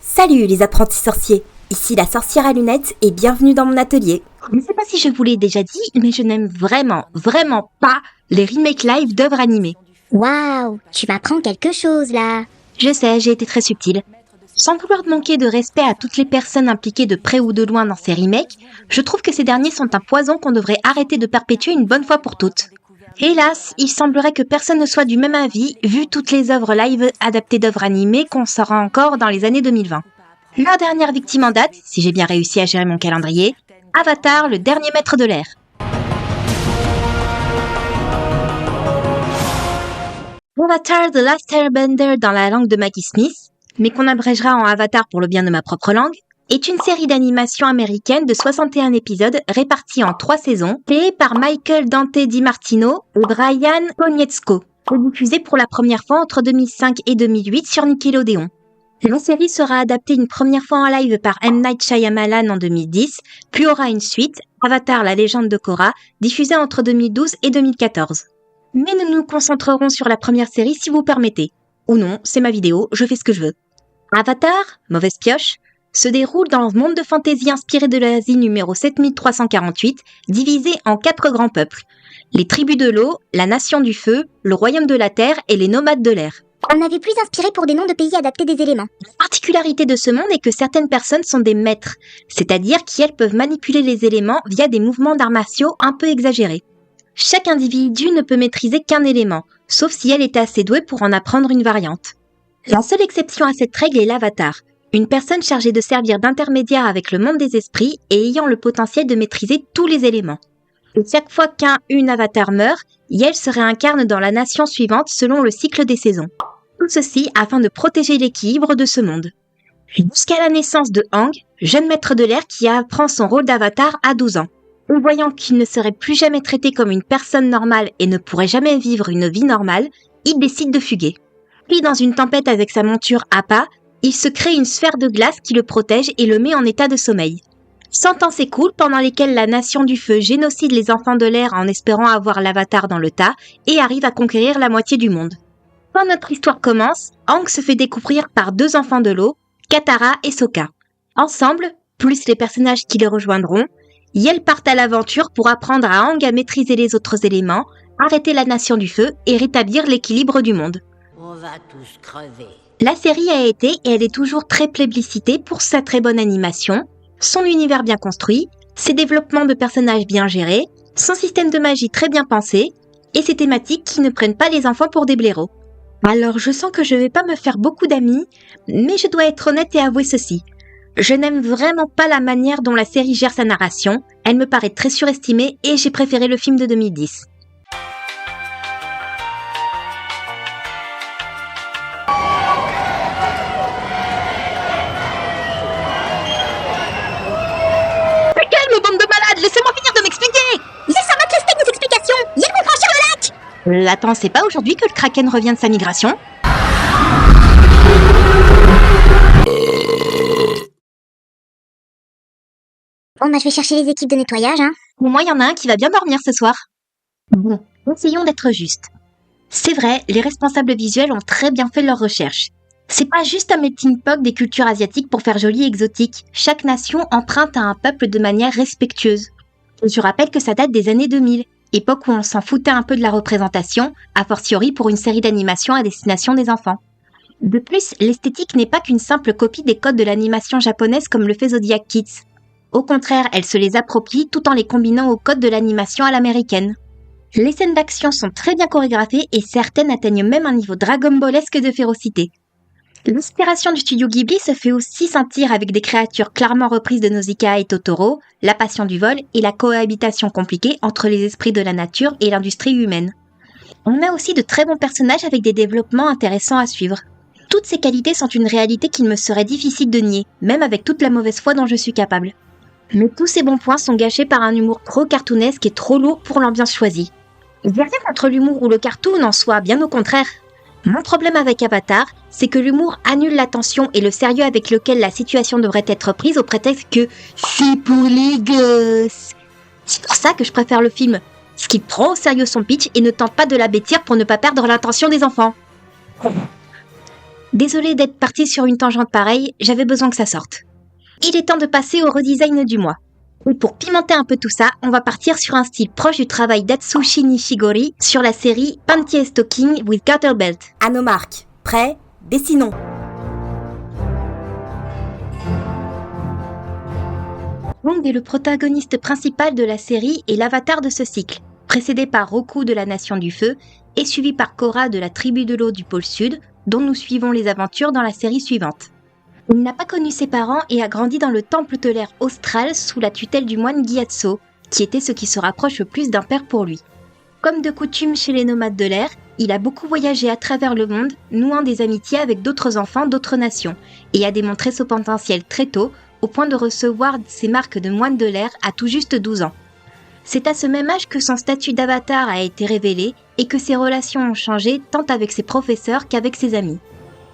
Salut les apprentis sorciers, ici la sorcière à lunettes et bienvenue dans mon atelier. Je ne sais pas si je vous l'ai déjà dit, mais je n'aime vraiment pas les remakes live d'œuvres animées. Waouh, tu m'apprends quelque chose là. Je sais, j'ai été très subtile. Sans vouloir manquer de respect à toutes les personnes impliquées de près ou de loin dans ces remakes, je trouve que ces derniers sont un poison qu'on devrait arrêter de perpétuer une bonne fois pour toutes. Hélas, il semblerait que personne ne soit du même avis, vu toutes les œuvres live adaptées d'œuvres animées qu'on saura encore dans les années 2020. La dernière victime en date, si j'ai bien réussi à gérer mon calendrier, Avatar, le dernier maître de l'air. Avatar The Last Airbender dans la langue de Maggie Smith, mais qu'on abrégera en Avatar pour le bien de ma propre langue, est une série d'animation américaine de 61 épisodes répartis en 3 saisons, créée par Michael Dante DiMartino et Brian Konietzko, et diffusée pour la première fois entre 2005 et 2008 sur Nickelodeon. La série sera adaptée une première fois en live par M. Night Shyamalan en 2010, puis aura une suite, Avatar la légende de Korra, diffusée entre 2012 et 2014. Mais nous nous concentrerons sur la première série si vous permettez. Ou non, c'est ma vidéo, je fais ce que je veux. Avatar, mauvaise pioche, se déroule dans le monde de fantasy inspiré de l'Asie numéro 7348, divisé en 4 grands peuples. Les tribus de l'eau, la nation du feu, le royaume de la terre et les nomades de l'air. On avait plus inspiré pour des noms de pays adaptés des éléments. La particularité de ce monde est que certaines personnes sont des maîtres, c'est-à-dire qu'elles peuvent manipuler les éléments via des mouvements d'arts martiaux un peu exagérés. Chaque individu ne peut maîtriser qu'un élément, sauf si elle est assez douée pour en apprendre une variante. La seule exception à cette règle est l'avatar, une personne chargée de servir d'intermédiaire avec le monde des esprits et ayant le potentiel de maîtriser tous les éléments. Et chaque fois qu'une avatar meurt, Yel se réincarne dans la nation suivante selon le cycle des saisons. Tout ceci afin de protéger l'équilibre de ce monde. Jusqu'à la naissance de Aang, jeune maître de l'air qui apprend son rôle d'avatar à 12 ans. Et voyant qu'il ne serait plus jamais traité comme une personne normale et ne pourrait jamais vivre une vie normale, il décide de fuguer. Puis dans une tempête avec sa monture Appa, il se crée une sphère de glace qui le protège et le met en état de sommeil. 100 ans s'écoulent pendant lesquels la nation du feu génocide les enfants de l'air en espérant avoir l'avatar dans le tas et arrive à conquérir la moitié du monde. Quand notre histoire commence, Aang se fait découvrir par 2 enfants de l'eau, Katara et Sokka. Ensemble, plus les personnages qui les rejoindront, Yel partent à l'aventure pour apprendre à Aang à maîtriser les autres éléments, arrêter la nation du feu et rétablir l'équilibre du monde. On va tous crever. La série a été et elle est toujours très plébiscitée pour sa très bonne animation, son univers bien construit, ses développements de personnages bien gérés, son système de magie très bien pensé et ses thématiques qui ne prennent pas les enfants pour des blaireaux. Alors je sens que je vais pas me faire beaucoup d'amis, mais je dois être honnête et avouer ceci. Je n'aime vraiment pas la manière dont la série gère sa narration, elle me paraît très surestimée et j'ai préféré le film de 2010. Calme, bande de malades, laissez-moi finir de m'expliquer! Ça va te respecter nos explications. Yel vont franchir le lac. Attends, c'est pas aujourd'hui que le Kraken revient de sa migration? Bon bah je vais chercher les équipes de nettoyage Au moins, il y en a un qui va bien dormir ce soir. Bon, essayons d'être justes. C'est vrai, les responsables visuels ont très bien fait leurs recherches. C'est pas juste un melting pot des cultures asiatiques pour faire joli et exotique. Chaque nation emprunte à un peuple de manière respectueuse. Et je rappelle que ça date des années 2000, époque où on s'en foutait un peu de la représentation, a fortiori pour une série d'animation à destination des enfants. De plus, l'esthétique n'est pas qu'une simple copie des codes de l'animation japonaise comme le fait Zodiac Kids. Au contraire, elle se les approprie tout en les combinant aux codes de l'animation à l'américaine. Les scènes d'action sont très bien chorégraphiées et certaines atteignent même un niveau Dragon Ballesque de férocité. L'inspiration du studio Ghibli se fait aussi sentir avec des créatures clairement reprises de Nausicaa et Totoro, la passion du vol et la cohabitation compliquée entre les esprits de la nature et l'industrie humaine. On a aussi de très bons personnages avec des développements intéressants à suivre. Toutes ces qualités sont une réalité qu'il me serait difficile de nier, même avec toute la mauvaise foi dont je suis capable. Mais tous ces bons points sont gâchés par un humour trop cartoonesque et trop lourd pour l'ambiance choisie. Il n'y a rien contre l'humour ou le cartoon en soi, bien au contraire. Mon problème avec Avatar, c'est que l'humour annule l'attention et le sérieux avec lequel la situation devrait être prise au prétexte que c'est pour les gosses. C'est pour ça que je préfère le film, ce qui prend au sérieux son pitch et ne tente pas de l'abêtir pour ne pas perdre l'attention des enfants. Désolée d'être partie sur une tangente pareille, j'avais besoin que ça sorte. Il est temps de passer au redesign du mois. Et pour pimenter un peu tout ça, on va partir sur un style proche du travail d'Atsushi Nishigori sur la série Panty and Stocking with Garter Belt. À nos marques. Prêts? Dessinons. Hong est le protagoniste principal de la série et l'avatar de ce cycle, précédé par Roku de la Nation du Feu et suivi par Korra de la Tribu de l'eau du pôle Sud, dont nous suivons les aventures dans la série suivante. Il n'a pas connu ses parents et a grandi dans le temple de l'air austral sous la tutelle du moine Gyatso, qui était ce qui se rapproche le plus d'un père pour lui. Comme de coutume chez les nomades de l'air, il a beaucoup voyagé à travers le monde, nouant des amitiés avec d'autres enfants d'autres nations, et a démontré son potentiel très tôt, au point de recevoir ses marques de moine de l'air à tout juste 12 ans. C'est à ce même âge que son statut d'avatar a été révélé et que ses relations ont changé tant avec ses professeurs qu'avec ses amis.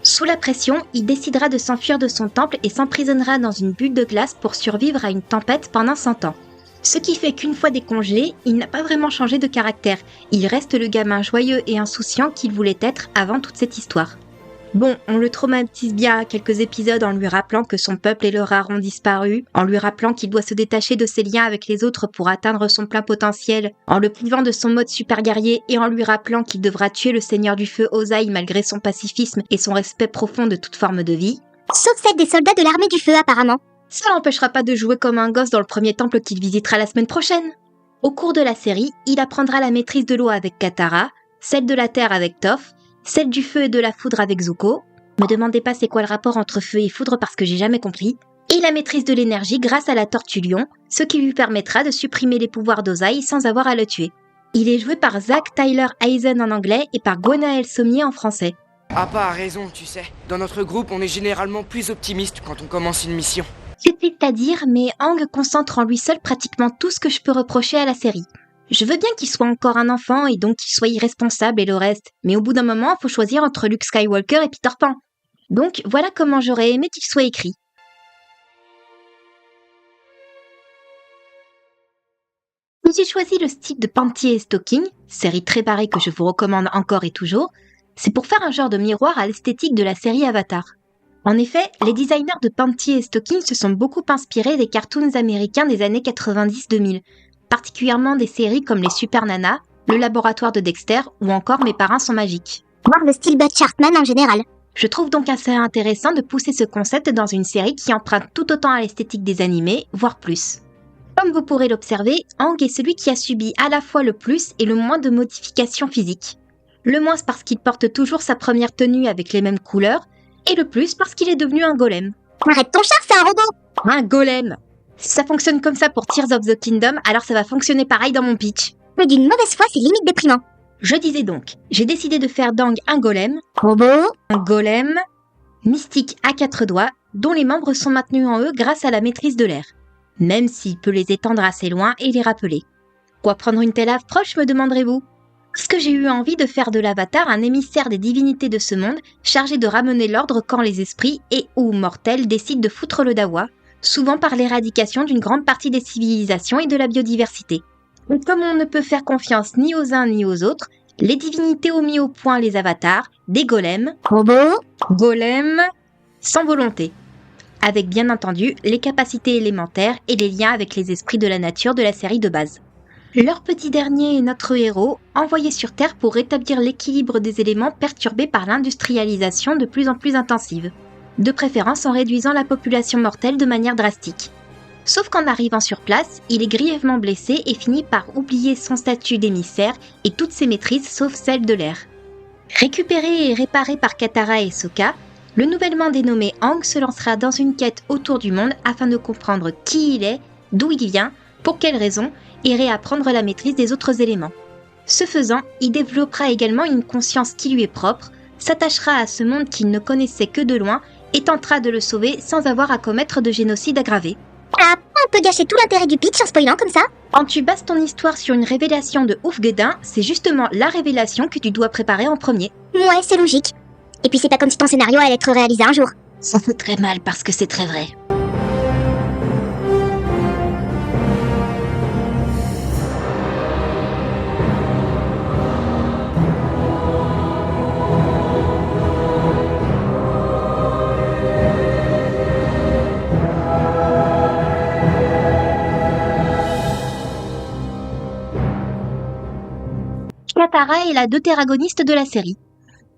Sous la pression, il décidera de s'enfuir de son temple et s'emprisonnera dans une bulle de glace pour survivre à une tempête pendant 100 ans. Ce qui fait qu'une fois décongelé, il n'a pas vraiment changé de caractère. Il reste le gamin joyeux et insouciant qu'il voulait être avant toute cette histoire. Bon, on le traumatise bien à quelques épisodes en lui rappelant que son peuple et le rare ont disparu, en lui rappelant qu'il doit se détacher de ses liens avec les autres pour atteindre son plein potentiel, en le privant de son mode super guerrier et en lui rappelant qu'il devra tuer le seigneur du feu Ozai malgré son pacifisme et son respect profond de toute forme de vie. Sauf celle des soldats de l'armée du feu, apparemment. Ça l'empêchera pas de jouer comme un gosse dans le premier temple qu'il visitera la semaine prochaine. Au cours de la série, il apprendra la maîtrise de l'eau avec Katara, celle de la terre avec Toph, celle du feu et de la foudre avec Zuko. Me demandez pas c'est quoi le rapport entre feu et foudre parce que j'ai jamais compris. Et la maîtrise de l'énergie grâce à la tortue lion, ce qui lui permettra de supprimer les pouvoirs d'Ozai sans avoir à le tuer. Il est joué par Zach Tyler Eisen en anglais et par Gwenaël Sommier en français. Appa a raison, tu sais. Dans notre groupe, on est généralement plus optimiste quand on commence une mission. C'est triste à dire, mais Aang concentre en lui seul pratiquement tout ce que je peux reprocher à la série. Je veux bien qu'il soit encore un enfant et donc qu'il soit irresponsable et le reste, mais au bout d'un moment, il faut choisir entre Luke Skywalker et Peter Pan. Donc voilà comment j'aurais aimé qu'il soit écrit. Si j'ai choisi le style de Panty and Stocking, série très barrée que je vous recommande encore et toujours, c'est pour faire un genre de miroir à l'esthétique de la série Avatar. En effet, les designers de Panty and Stocking se sont beaucoup inspirés des cartoons américains des années 90-2000, particulièrement des séries comme les Super Nana, Le Laboratoire de Dexter ou encore Mes parents sont magiques. Voir le style Bud Chartman en général. Je trouve donc assez intéressant de pousser ce concept dans une série qui emprunte tout autant à l'esthétique des animés, voire plus. Comme vous pourrez l'observer, Aang est celui qui a subi à la fois le plus et le moins de modifications physiques. Le moins parce qu'il porte toujours sa première tenue avec les mêmes couleurs, et le plus parce qu'il est devenu un golem. Arrête ton char, c'est un robot. Un golem! Si ça fonctionne comme ça pour Tears of the Kingdom, alors ça va fonctionner pareil dans mon pitch. Mais d'une mauvaise foi, c'est limite déprimant. Je disais donc, j'ai décidé de faire d'Aang un golem mystique à 4 doigts, dont les membres sont maintenus en eux grâce à la maîtrise de l'air. Même s'il peut les étendre assez loin et les rappeler. Quoi prendre une telle approche, me demanderez-vous? Parce que j'ai eu envie de faire de l'avatar un émissaire des divinités de ce monde, chargé de ramener l'ordre quand les esprits et ou mortels décident de foutre le dawa, souvent par l'éradication d'une grande partie des civilisations et de la biodiversité. Et comme on ne peut faire confiance ni aux uns ni aux autres, les divinités ont mis au point les avatars, des golems, sans volonté, avec bien entendu les capacités élémentaires et les liens avec les esprits de la nature de la série de base. Leur petit dernier est notre héros, envoyé sur Terre pour rétablir l'équilibre des éléments perturbés par l'industrialisation de plus en plus intensive, de préférence en réduisant la population mortelle de manière drastique. Sauf qu'en arrivant sur place, il est grièvement blessé et finit par oublier son statut d'émissaire et toutes ses maîtrises sauf celle de l'air. Récupéré et réparé par Katara et Sokka, le nouvellement dénommé Aang se lancera dans une quête autour du monde afin de comprendre qui il est, d'où il vient, pour quelles raisons, et réapprendre la maîtrise des autres éléments. Ce faisant, il développera également une conscience qui lui est propre, s'attachera à ce monde qu'il ne connaissait que de loin et tentera de le sauver sans avoir à commettre de génocide aggravé. Ah, on peut gâcher tout l'intérêt du pitch en spoilant comme ça. Quand tu bases ton histoire sur une révélation de ouf gueudin, c'est justement la révélation que tu dois préparer en premier. Ouais, c'est logique. Et puis c'est pas comme si ton scénario allait être réalisé un jour. Ça fait très mal parce que c'est très vrai. Katara est la deutéragoniste de la série.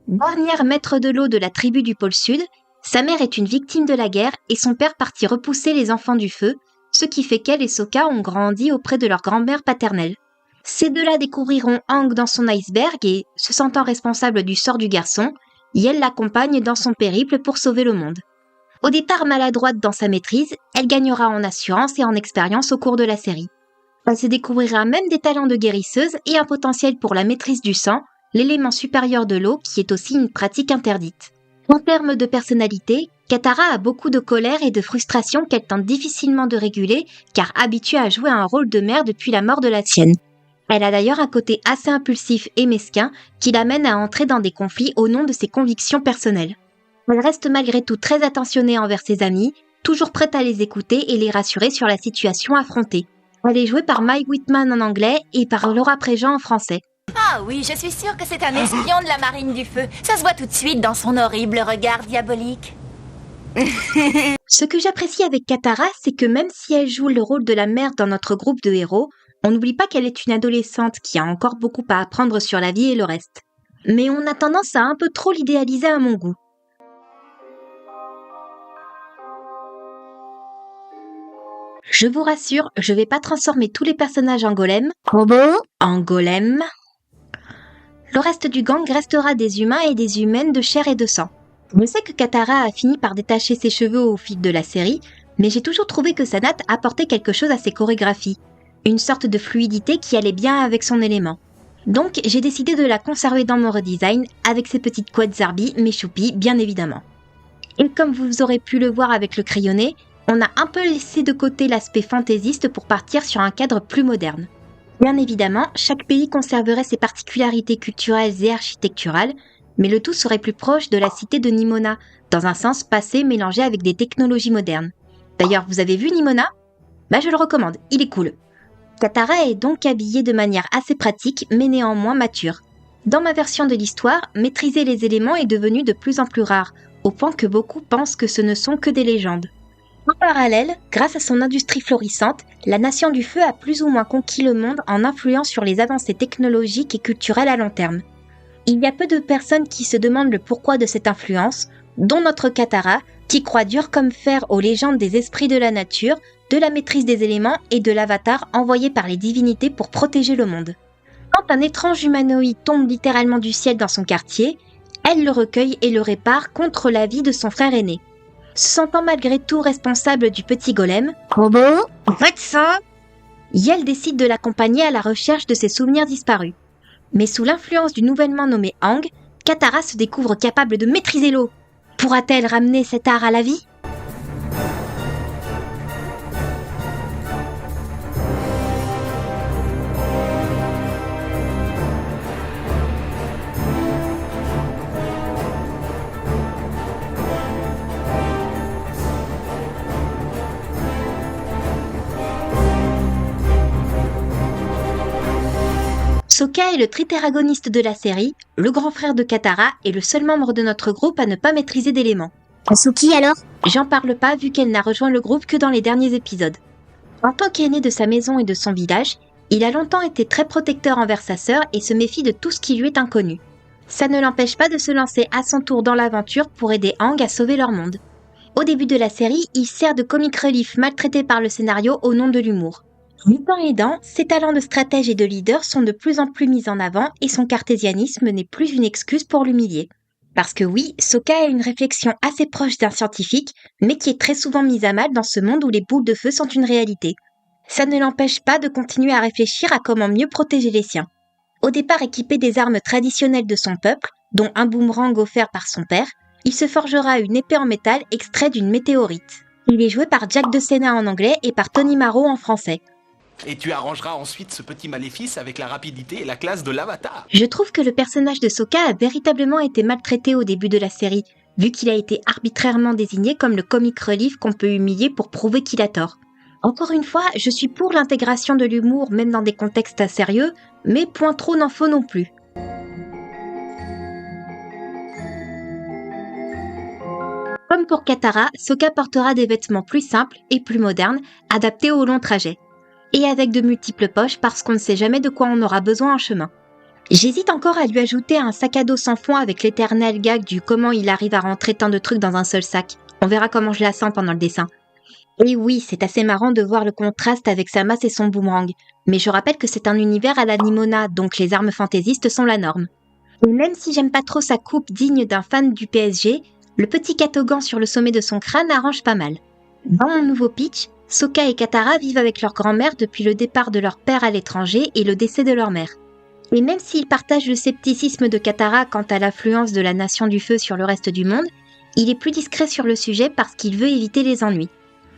Dernière maître de l'eau de la tribu du pôle Sud, sa mère est une victime de la guerre et son père partit repousser les enfants du feu, ce qui fait qu'elle et Sokka ont grandi auprès de leur grand-mère paternelle. Ces deux-là découvriront Aang dans son iceberg et, se sentant responsable du sort du garçon, Yel l'accompagne dans son périple pour sauver le monde. Au départ maladroite dans sa maîtrise, elle gagnera en assurance et en expérience au cours de la série. Elle se découvrira même des talents de guérisseuse et un potentiel pour la maîtrise du sang, l'élément supérieur de l'eau qui est aussi une pratique interdite. En termes de personnalité, Katara a beaucoup de colère et de frustration qu'elle tente difficilement de réguler car habituée à jouer un rôle de mère depuis la mort de la sienne. Elle a d'ailleurs un côté assez impulsif et mesquin qui l'amène à entrer dans des conflits au nom de ses convictions personnelles. Elle reste malgré tout très attentionnée envers ses amis, toujours prête à les écouter et les rassurer sur la situation affrontée. Elle est jouée par Mae Whitman en anglais et par Laura Préjean en français. Ah oui, je suis sûre que c'est un espion de la marine du feu. Ça se voit tout de suite dans son horrible regard diabolique. Ce que j'apprécie avec Katara, c'est que même si elle joue le rôle de la mère dans notre groupe de héros, on n'oublie pas qu'elle est une adolescente qui a encore beaucoup à apprendre sur la vie et le reste. Mais on a tendance à un peu trop l'idéaliser à mon goût. Je vous rassure, je vais pas transformer tous les personnages en golems. En golems. Le reste du gang restera des humains et des humaines de chair et de sang. Je sais que Katara a fini par détacher ses cheveux au fil de la série, mais j'ai toujours trouvé que Sanat apportait quelque chose à ses chorégraphies. Une sorte de fluidité qui allait bien avec son élément. Donc j'ai décidé de la conserver dans mon redesign avec ses petites couettes Zarbi, mais choupies bien évidemment. Et comme vous aurez pu le voir avec le crayonné, on a un peu laissé de côté l'aspect fantaisiste pour partir sur un cadre plus moderne. Bien évidemment, chaque pays conserverait ses particularités culturelles et architecturales, mais le tout serait plus proche de la cité de Nimona, dans un sens passé mélangé avec des technologies modernes. D'ailleurs, vous avez vu Nimona ? Je le recommande, il est cool. Katara est donc habillée de manière assez pratique, mais néanmoins mature. Dans ma version de l'histoire, maîtriser les éléments est devenu de plus en plus rare, au point que beaucoup pensent que ce ne sont que des légendes. En parallèle, grâce à son industrie florissante, la Nation du Feu a plus ou moins conquis le monde en influant sur les avancées technologiques et culturelles à long terme. Il y a peu de personnes qui se demandent le pourquoi de cette influence, dont notre Katara, qui croit dur comme fer aux légendes des esprits de la nature, de la maîtrise des éléments et de l'avatar envoyé par les divinités pour protéger le monde. Quand un étrange humanoïde tombe littéralement du ciel dans son quartier, elle le recueille et le répare contre l'avis de son frère aîné. Se sentant malgré tout responsable du petit golem, Yel décide de l'accompagner à la recherche de ses souvenirs disparus. Mais sous l'influence du nouvellement nommé Aang, Katara se découvre capable de maîtriser l'eau. Pourra-t-elle ramener cet art à la vie ? Sokka est le tritéragoniste de la série, le grand frère de Katara et le seul membre de notre groupe à ne pas maîtriser d'éléments. Suki alors ? J'en parle pas vu qu'elle n'a rejoint le groupe que dans les derniers épisodes. En tant qu'aîné de sa maison et de son village, il a longtemps été très protecteur envers sa sœur et se méfie de tout ce qui lui est inconnu. Ça ne l'empêche pas de se lancer à son tour dans l'aventure pour aider Aang à sauver leur monde. Au début de la série, il sert de comic relief maltraité par le scénario au nom de l'humour. Du temps aidant, ses talents de stratège et de leader sont de plus en plus mis en avant et son cartésianisme n'est plus une excuse pour l'humilier. Parce que oui, Sokka a une réflexion assez proche d'un scientifique, mais qui est très souvent mise à mal dans ce monde où les boules de feu sont une réalité. Ça ne l'empêche pas de continuer à réfléchir à comment mieux protéger les siens. Au départ équipé des armes traditionnelles de son peuple, dont un boomerang offert par son père, il se forgera une épée en métal extraite d'une météorite. Il est joué par Jack de Sena en anglais et par Tony Marot en français. Et tu arrangeras ensuite ce petit maléfice avec la rapidité et la classe de l'avatar. Je trouve que le personnage de Sokka a véritablement été maltraité au début de la série, vu qu'il a été arbitrairement désigné comme le comic relief qu'on peut humilier pour prouver qu'il a tort. Encore une fois, je suis pour l'intégration de l'humour même dans des contextes sérieux, mais point trop n'en faut non plus. Comme pour Katara, Sokka portera des vêtements plus simples et plus modernes, adaptés au long trajet. Et avec de multiples poches parce qu'on ne sait jamais de quoi on aura besoin en chemin. J'hésite encore à lui ajouter un sac à dos sans fond avec l'éternel gag du comment il arrive à rentrer tant de trucs dans un seul sac. On verra comment je la sens pendant le dessin. Et oui, c'est assez marrant de voir le contraste avec sa masse et son boomerang. Mais je rappelle que c'est un univers à la Nimona, donc les armes fantaisistes sont la norme. Et même si j'aime pas trop sa coupe digne d'un fan du PSG, le petit catogan sur le sommet de son crâne arrange pas mal. Dans mon nouveau pitch, Sokka et Katara vivent avec leur grand-mère depuis le départ de leur père à l'étranger et le décès de leur mère. Et même s'il partage le scepticisme de Katara quant à l'influence de la Nation du Feu sur le reste du monde, il est plus discret sur le sujet parce qu'il veut éviter les ennuis.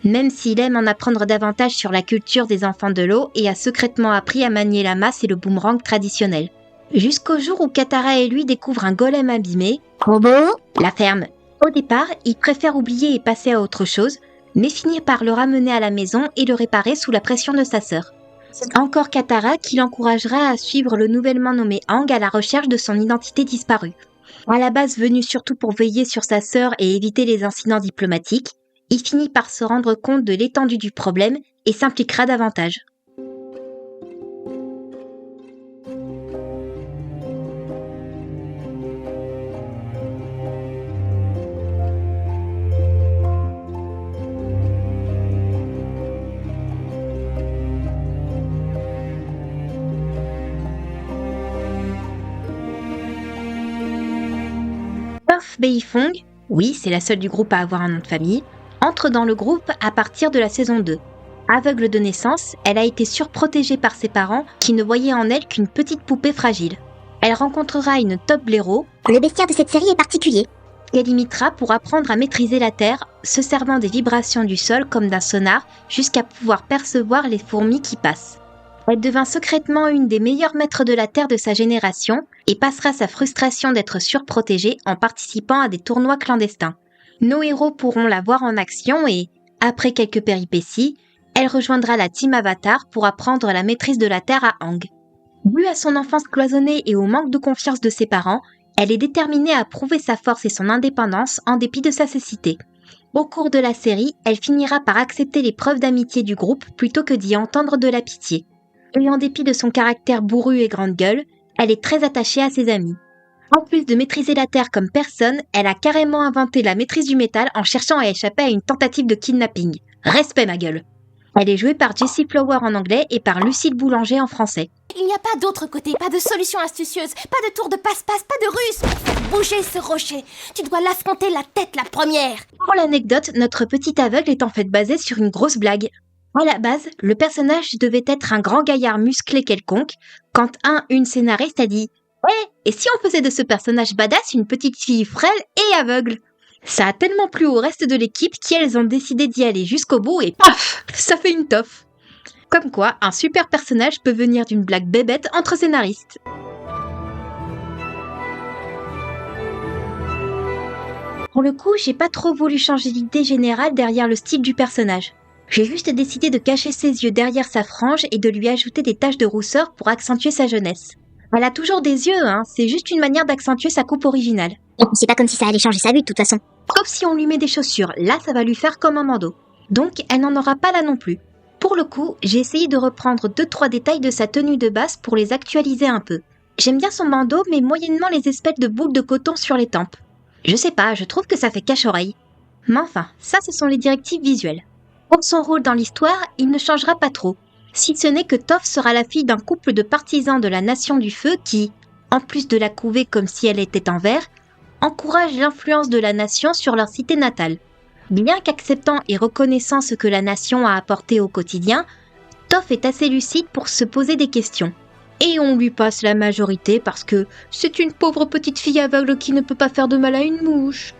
Même s'il aime en apprendre davantage sur la culture des enfants de l'eau et a secrètement appris à manier la masse et le boomerang traditionnel. Jusqu'au jour où Katara et lui découvrent un golem abîmé, la ferme. Au départ, il préfère oublier et passer à autre chose, mais finit par le ramener à la maison et le réparer sous la pression de sa sœur. C'est encore Katara qui l'encouragera à suivre le nouvellement nommé Aang à la recherche de son identité disparue. À la base venu surtout pour veiller sur sa sœur et éviter les incidents diplomatiques, il finit par se rendre compte de l'étendue du problème et s'impliquera davantage. Toph Beifong, oui, c'est la seule du groupe à avoir un nom de famille, entre dans le groupe à partir de la saison 2. Aveugle de naissance, elle a été surprotégée par ses parents qui ne voyaient en elle qu'une petite poupée fragile. Elle rencontrera une Top blaireau. Le bestiaire de cette série est particulier. Qu'elle imitera pour apprendre à maîtriser la terre, se servant des vibrations du sol comme d'un sonar jusqu'à pouvoir percevoir les fourmis qui passent. Elle devint secrètement une des meilleures maîtres de la terre de sa génération et passera sa frustration d'être surprotégée en participant à des tournois clandestins. Nos héros pourront la voir en action et, après quelques péripéties, elle rejoindra la Team Avatar pour apprendre la maîtrise de la terre à Aang. Due à son enfance cloisonnée et au manque de confiance de ses parents, elle est déterminée à prouver sa force et son indépendance en dépit de sa cécité. Au cours de la série, elle finira par accepter les preuves d'amitié du groupe plutôt que d'y entendre de la pitié. Et en dépit de son caractère bourru et grande gueule, elle est très attachée à ses amis. En plus de maîtriser la terre comme personne, elle a carrément inventé la maîtrise du métal en cherchant à échapper à une tentative de kidnapping. Respect ma gueule. Elle est jouée par Jessie Flower en anglais et par Lucille Boulanger en français. Il n'y a pas d'autre côté, pas de solution astucieuse, pas de tour de passe-passe, pas de ruse pour faire bouger ce rocher. Tu dois l'affronter la tête la première. Pour l'anecdote, notre petit aveugle est en fait basé sur une grosse blague. À la base, le personnage devait être un grand gaillard musclé quelconque, quand une scénariste a dit « Ouais, et si on faisait de ce personnage badass une petite fille frêle et aveugle ?» Ça a tellement plu au reste de l'équipe qu'elles ont décidé d'y aller jusqu'au bout et paf, ça fait une toffe. Comme quoi, un super personnage peut venir d'une blague bébête entre scénaristes. Pour le coup, j'ai pas trop voulu changer l'idée générale derrière le style du personnage. J'ai juste décidé de cacher ses yeux derrière sa frange et de lui ajouter des taches de rousseur pour accentuer sa jeunesse. Elle a toujours des yeux, c'est juste une manière d'accentuer sa coupe originale. C'est pas comme si ça allait changer sa vue de toute façon. Sauf si on lui met des chaussures, là ça va lui faire comme un bandeau. Donc elle n'en aura pas là non plus. Pour le coup, j'ai essayé de reprendre 2-3 détails de sa tenue de base pour les actualiser un peu. J'aime bien son bandeau, mais moyennement les espèces de boucles de coton sur les tempes. Je sais pas, je trouve que ça fait cache-oreille. Mais enfin, ça ce sont les directives visuelles. Pour son rôle dans l'histoire, il ne changera pas trop. Si ce n'est que Toph sera la fille d'un couple de partisans de la Nation du Feu qui, en plus de la couver comme si elle était en verre, encourage l'influence de la Nation sur leur cité natale. Bien qu'acceptant et reconnaissant ce que la Nation a apporté au quotidien, Toph est assez lucide pour se poser des questions. Et on lui passe la majorité parce que c'est une pauvre petite fille aveugle qui ne peut pas faire de mal à une mouche.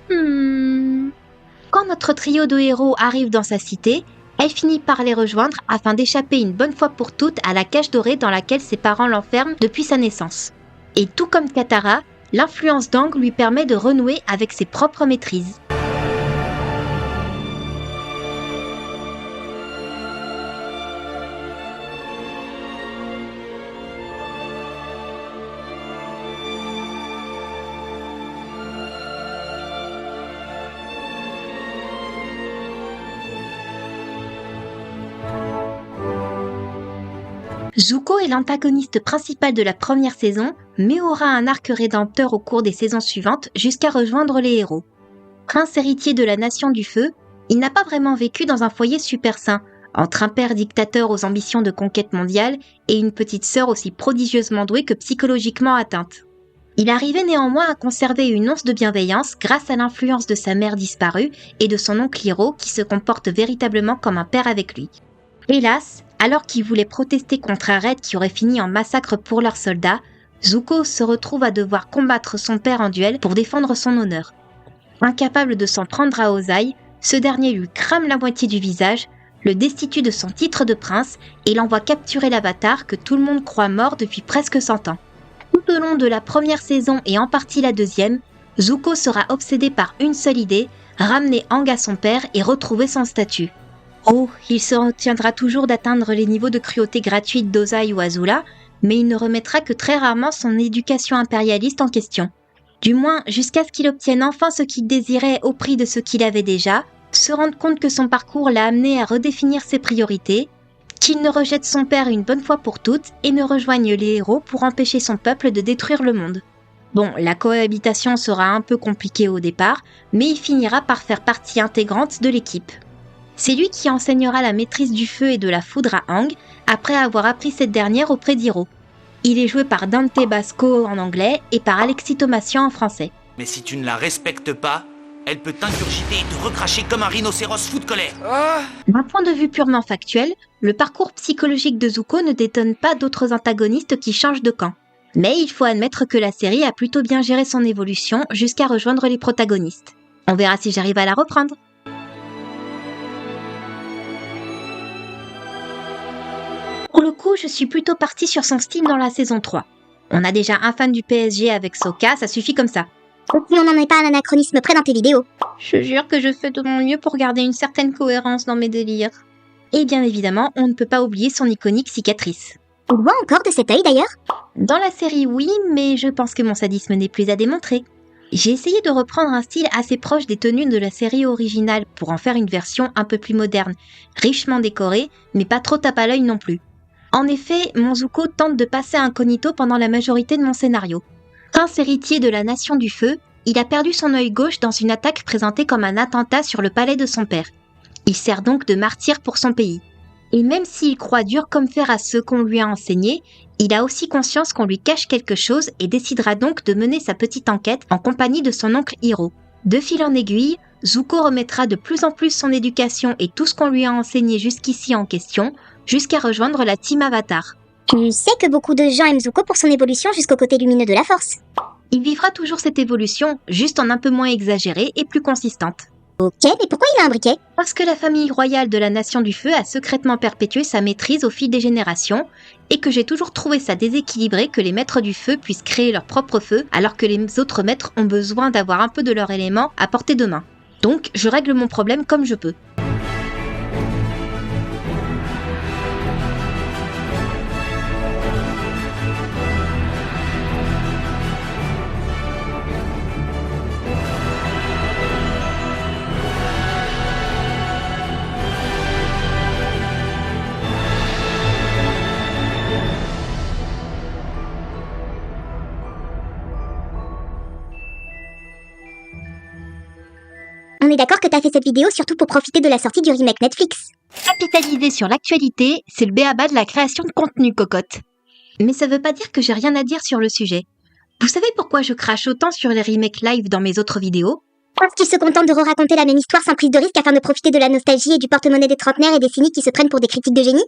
Quand notre trio de héros arrive dans sa cité, elle finit par les rejoindre afin d'échapper une bonne fois pour toutes à la cage dorée dans laquelle ses parents l'enferment depuis sa naissance. Et tout comme Katara, l'influence d'Aang lui permet de renouer avec ses propres maîtrises. Zuko est l'antagoniste principal de la première saison, mais aura un arc rédempteur au cours des saisons suivantes jusqu'à rejoindre les héros. Prince héritier de la Nation du Feu, il n'a pas vraiment vécu dans un foyer super sain, entre un père dictateur aux ambitions de conquête mondiale et une petite sœur aussi prodigieusement douée que psychologiquement atteinte. Il arrivait néanmoins à conserver une once de bienveillance grâce à l'influence de sa mère disparue et de son oncle Iroh qui se comporte véritablement comme un père avec lui. Hélas, alors qu'il voulait protester contre un raid qui aurait fini en massacre pour leurs soldats, Zuko se retrouve à devoir combattre son père en duel pour défendre son honneur. Incapable de s'en prendre à Ozai, ce dernier lui crame la moitié du visage, le destitue de son titre de prince et l'envoie capturer l'avatar que tout le monde croit mort depuis presque 100 ans. Tout au long de la première saison et en partie la deuxième, Zuko sera obsédé par une seule idée, ramener Aang à son père et retrouver son statut. Oh, il se retiendra toujours d'atteindre les niveaux de cruauté gratuite d'Ozai ou Azula, mais il ne remettra que très rarement son éducation impérialiste en question. Du moins, jusqu'à ce qu'il obtienne enfin ce qu'il désirait au prix de ce qu'il avait déjà, se rendre compte que son parcours l'a amené à redéfinir ses priorités, qu'il ne rejette son père une bonne fois pour toutes et ne rejoigne les héros pour empêcher son peuple de détruire le monde. Bon, la cohabitation sera un peu compliquée au départ, mais il finira par faire partie intégrante de l'équipe. C'est lui qui enseignera la maîtrise du feu et de la foudre à Aang, après avoir appris cette dernière auprès d'Iroh. Il est joué par Dante Basco en anglais et par Alexis Thomasian en français. Mais si tu ne la respectes pas, elle peut t'ingurgiter et te recracher comme un rhinocéros fou de colère. D'un point de vue purement factuel, le parcours psychologique de Zuko ne détonne pas d'autres antagonistes qui changent de camp. Mais il faut admettre que la série a plutôt bien géré son évolution jusqu'à rejoindre les protagonistes. On verra si j'arrive à la reprendre. Pour le coup, je suis plutôt partie sur son style dans la saison 3. On a déjà un fan du PSG avec Sokka, ça suffit comme ça. Si on n'en est pas à l'anachronisme près dans tes vidéos. Je jure que je fais de mon mieux pour garder une certaine cohérence dans mes délires. Et bien évidemment, on ne peut pas oublier son iconique cicatrice. On le voit encore de cet œil d'ailleurs. Dans la série, oui, mais je pense que mon sadisme n'est plus à démontrer. J'ai essayé de reprendre un style assez proche des tenues de la série originale pour en faire une version un peu plus moderne, richement décorée, mais pas trop tape à l'œil non plus. En effet, mon Zuko tente de passer incognito pendant la majorité de mon scénario. Prince héritier de la Nation du Feu, il a perdu son œil gauche dans une attaque présentée comme un attentat sur le palais de son père. Il sert donc de martyr pour son pays. Et même s'il croit dur comme fer à ce qu'on lui a enseigné, il a aussi conscience qu'on lui cache quelque chose et décidera donc de mener sa petite enquête en compagnie de son oncle Iroh. De fil en aiguille, Zuko remettra de plus en plus son éducation et tout ce qu'on lui a enseigné jusqu'ici en question, jusqu'à rejoindre la Team Avatar. Tu sais que beaucoup de gens aiment Zuko pour son évolution jusqu'au côté lumineux de la force. Il vivra toujours cette évolution, juste en un peu moins exagérée et plus consistante. Ok, mais pourquoi il a un briquet? Parce que la famille royale de la Nation du Feu a secrètement perpétué sa maîtrise au fil des générations, et que j'ai toujours trouvé ça déséquilibré que les maîtres du feu puissent créer leur propre feu, alors que les autres maîtres ont besoin d'avoir un peu de leur élément à portée de main. Donc, je règle mon problème comme je peux. On est d'accord que t'as fait cette vidéo surtout pour profiter de la sortie du remake Netflix. Capitaliser sur l'actualité, c'est le b.a.-ba de la création de contenu, cocotte. Mais ça veut pas dire que j'ai rien à dire sur le sujet. Vous savez pourquoi je crache autant sur les remakes live dans mes autres vidéos? Parce qu'ils se contentent de re-raconter la même histoire sans prise de risque afin de profiter de la nostalgie et du porte-monnaie des trentenaires et des cyniques qui se prennent pour des critiques de génie.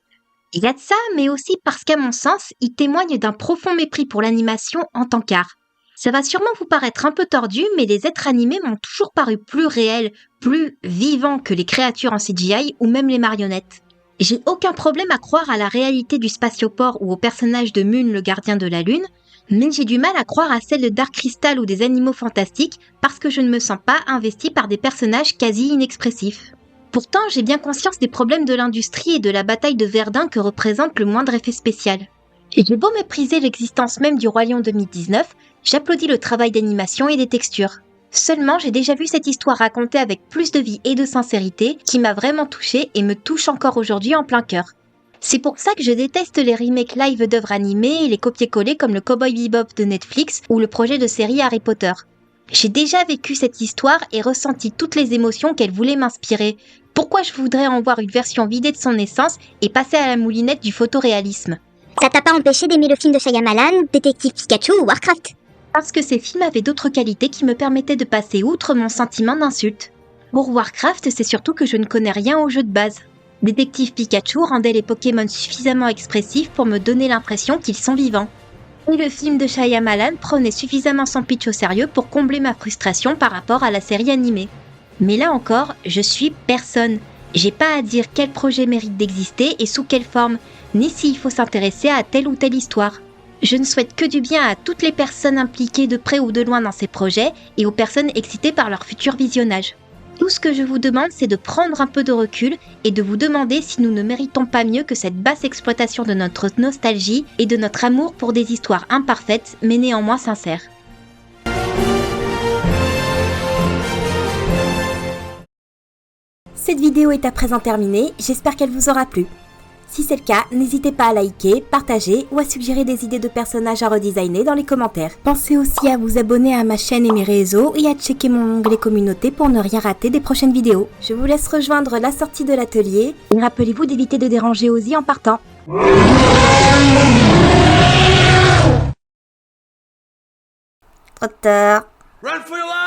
Il y a de ça, mais aussi parce qu'à mon sens, ils témoignent d'un profond mépris pour l'animation en tant qu'art. Ça va sûrement vous paraître un peu tordu, mais les êtres animés m'ont toujours paru plus réels, plus vivants que les créatures en CGI ou même les marionnettes. J'ai aucun problème à croire à la réalité du spatioport ou au personnage de Moon, le gardien de la Lune, mais j'ai du mal à croire à celle de Dark Crystal ou des animaux fantastiques parce que je ne me sens pas investie par des personnages quasi inexpressifs. Pourtant, j'ai bien conscience des problèmes de l'industrie et de la bataille de Verdun que représente le moindre effet spécial. Et j'ai beau mépriser l'existence même du Roi Lion 2019, j'applaudis le travail d'animation et des textures. Seulement, j'ai déjà vu cette histoire racontée avec plus de vie et de sincérité qui m'a vraiment touchée et me touche encore aujourd'hui en plein cœur. C'est pour ça que je déteste les remakes live d'œuvres animées et les copier-coller comme le Cowboy Bebop de Netflix ou le projet de série Harry Potter. J'ai déjà vécu cette histoire et ressenti toutes les émotions qu'elle voulait m'inspirer. Pourquoi je voudrais en voir une version vidée de son essence et passer à la moulinette du photoréalisme? Ça t'a pas empêché d'aimer le film de Shyamalan, Détective Pikachu ou Warcraft? Parce que ces films avaient d'autres qualités qui me permettaient de passer outre mon sentiment d'insulte. Pour Warcraft, c'est surtout que je ne connais rien au jeu de base. Détective Pikachu rendait les Pokémon suffisamment expressifs pour me donner l'impression qu'ils sont vivants. Et le film de Shyamalan prenait suffisamment son pitch au sérieux pour combler ma frustration par rapport à la série animée. Mais là encore, je suis personne. J'ai pas à dire quel projet mérite d'exister et sous quelle forme, ni s'il faut s'intéresser à telle ou telle histoire. Je ne souhaite que du bien à toutes les personnes impliquées de près ou de loin dans ces projets et aux personnes excitées par leur futur visionnage. Tout ce que je vous demande, c'est de prendre un peu de recul et de vous demander si nous ne méritons pas mieux que cette basse exploitation de notre nostalgie et de notre amour pour des histoires imparfaites mais néanmoins sincères. Cette vidéo est à présent terminée, j'espère qu'elle vous aura plu. Si c'est le cas, n'hésitez pas à liker, partager ou à suggérer des idées de personnages à redesigner dans les commentaires. Pensez aussi à vous abonner à ma chaîne et mes réseaux et à checker mon onglet communauté pour ne rien rater des prochaines vidéos. Je vous laisse rejoindre la sortie de l'atelier et rappelez-vous d'éviter de déranger Ozzy en partant. Trop tard. Run for your life!